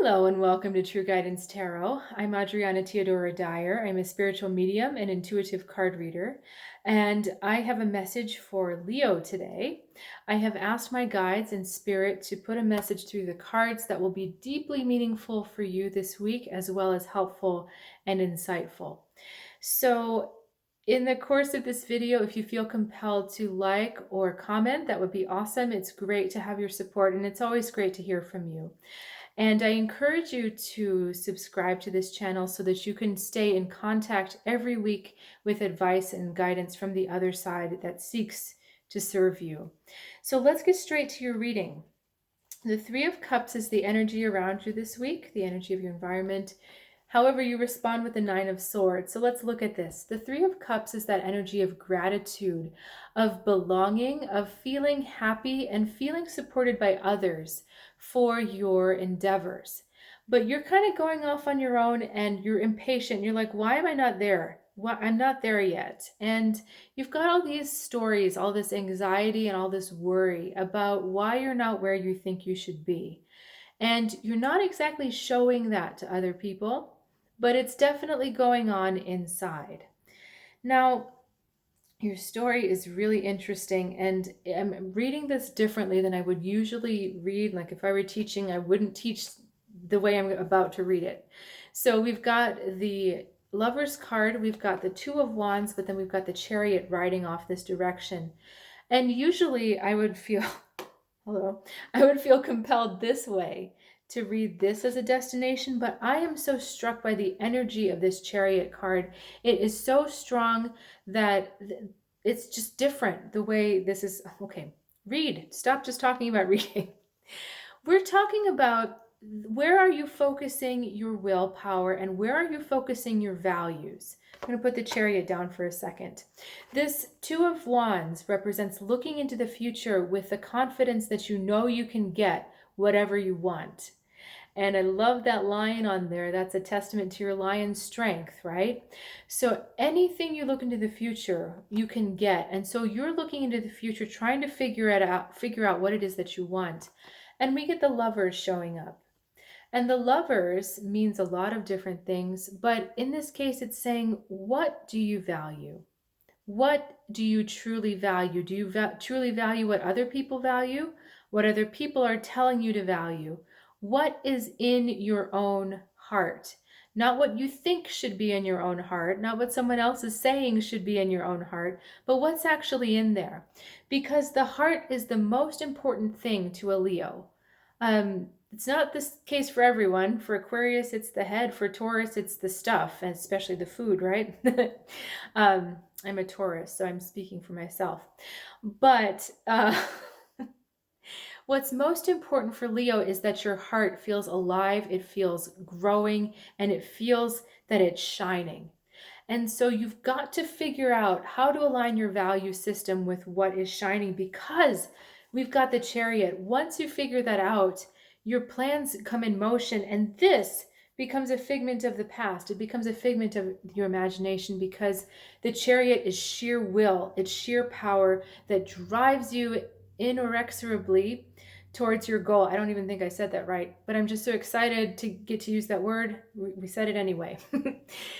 Hello and welcome to True Guidance Tarot. I'm Adriana Teodoro-Dier. I'm a spiritual medium and intuitive card reader, and I have a message for Leo today. I have asked my guides and spirit to put a message through the cards that will be deeply meaningful for you this week, as well as helpful and insightful. So, in the course of this video, if you feel compelled to like or comment, that would be awesome. It's great to have your support, and it's always great to hear from you. And I encourage you to subscribe to this channel so that you can stay in contact every week with advice and guidance from the other side that seeks to serve you. So let's get straight to your reading. The Three of Cups is the energy around you this week, the energy of your environment. However, you respond with the Nine of Swords. So let's look at this. The Three of Cups is that energy of gratitude, of belonging, of feeling happy and feeling supported by others for your endeavors. But you're kind of going off on your own and you're impatient. You're like, why am I not there? Well, I'm not there yet. And you've got all these stories, all this anxiety and all this worry about why you're not where you think you should be. And you're not exactly showing that to other people, but it's definitely going on inside. Now, your story is really interesting, and I'm reading this differently than I would usually read. Like if I were teaching, I wouldn't teach the way I'm about to read it. So we've got the Lover's card, we've got the Two of Wands, but then we've got the Chariot riding off this direction. And usually I would feel, I would feel compelled this way to read this as a destination, but I am so struck by the energy of this Chariot card. It is so strong that it's just different the way this is. Okay, read. Stop just talking about reading. We're talking about where are you focusing your willpower and where are you focusing your values? I'm going to put the Chariot down for a second. This Two of Wands represents looking into the future with the confidence that you know you can get whatever you want. And I love that lion on there. That's a testament to your lion's strength, right? So anything you look into the future, you can get. And so you're looking into the future, trying to figure out what it is that you want. And we get the Lovers showing up. And the Lovers means a lot of different things, but in this case, it's saying, what do you value? What do you truly value? Do you truly value what other people value? What other people are telling you to value? What is in your own heart? Not what you think should be in your own heart, not what someone else is saying should be in your own heart, but what's actually in there. Because the heart is the most important thing to a Leo. It's not the case for everyone. For Aquarius, it's the head. For Taurus, it's the stuff, and especially the food, right? I'm a Taurus, so I'm speaking for myself. But what's most important for Leo is that your heart feels alive, it feels growing, and it feels that it's shining. And so you've got to figure out how to align your value system with what is shining, because we've got the Chariot. Once you figure that out, your plans come in motion, and this becomes a figment of the past. It becomes a figment of your imagination, because the Chariot is sheer will. It's sheer power that drives you inexorably towards your goal. I don't even think I said that right, but I'm just so excited to get to use that word. We said it anyway.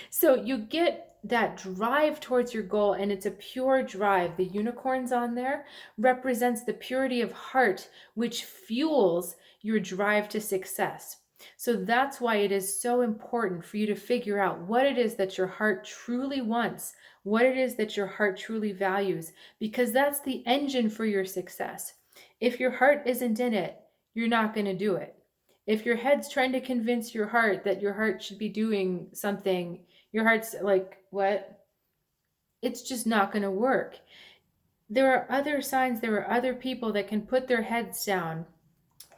So you get that drive towards your goal, and it's a pure drive. The unicorns on there represents the purity of heart, which fuels your drive to success. So that's why it is so important for you to figure out what it is that your heart truly wants, what it is that your heart truly values, because that's the engine for your success. If your heart isn't in it, you're not going to do it. If your head's trying to convince your heart that your heart should be doing something, your heart's like, what? It's just not going to work. There are other signs, there are other people that can put their heads down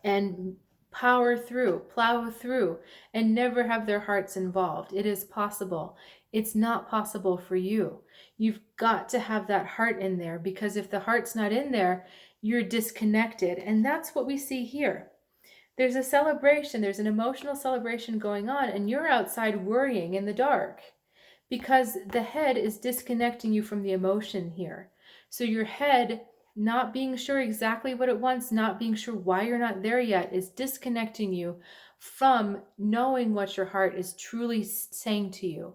and power through, plow through, and never have their hearts involved. It is possible. It's not possible for you. You've got to have that heart in there, because if the heart's not in there, you're disconnected. And that's what we see here. There's a celebration, there's an emotional celebration going on, and you're outside worrying in the dark because the head is disconnecting you from the emotion here. So your head not being sure exactly what it wants, not being sure why you're not there yet is disconnecting you from knowing what your heart is truly saying to you.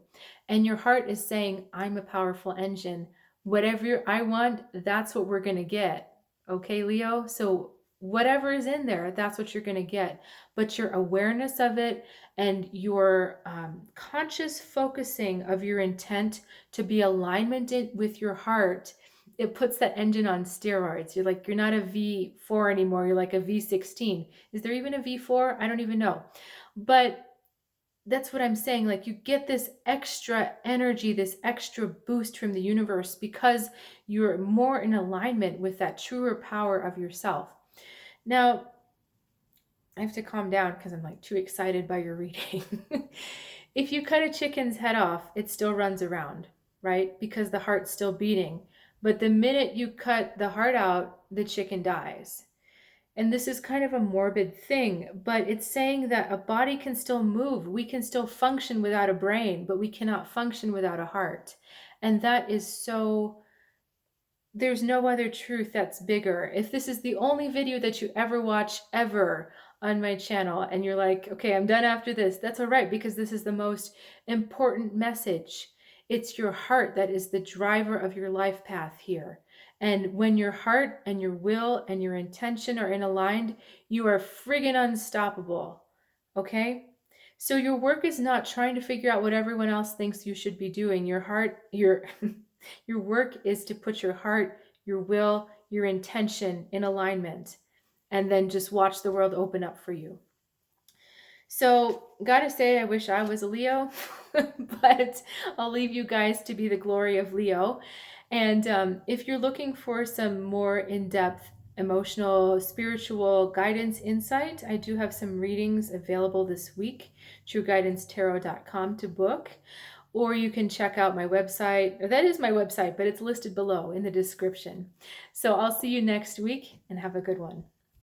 And your heart is saying, I'm a powerful engine. Whatever I want, that's what we're going to get. Okay, Leo? So whatever is in there, that's what you're going to get. But your awareness of it and your conscious focusing of your intent to be alignment with your heart, it puts that engine on steroids. You're not a V4 anymore. You're like a V16. Is there even a V4? I don't even know. But that's what I'm saying. Like, you get this extra energy, this extra boost from the universe because you're more in alignment with that truer power of yourself. Now, I have to calm down because I'm like too excited by your reading. If you cut a chicken's head off, it still runs around, right? Because the heart's still beating. But the minute you cut the heart out, the chicken dies. And this is kind of a morbid thing, but it's saying that a body can still move. We can still function without a brain, but we cannot function without a heart. And that is so, there's no other truth that's bigger. If this is the only video that you ever watch ever on my channel and you're like, okay, I'm done after this, that's all right, because this is the most important message. It's your heart that is the driver of your life path here. And when your heart and your will and your intention are in aligned, you are friggin' unstoppable. Okay? So your work is not trying to figure out what everyone else thinks you should be doing. Your heart, your work is to put your heart, your will, your intention in alignment, and then just watch the world open up for you. So, gotta say, I wish I was a Leo, but I'll leave you guys to be the glory of Leo. And if you're looking for some more in-depth emotional, spiritual guidance insight, I do have some readings available this week, trueguidancetarot.com to book. Or you can check out my website. That is my website, but it's listed below in the description. So I'll see you next week and have a good one.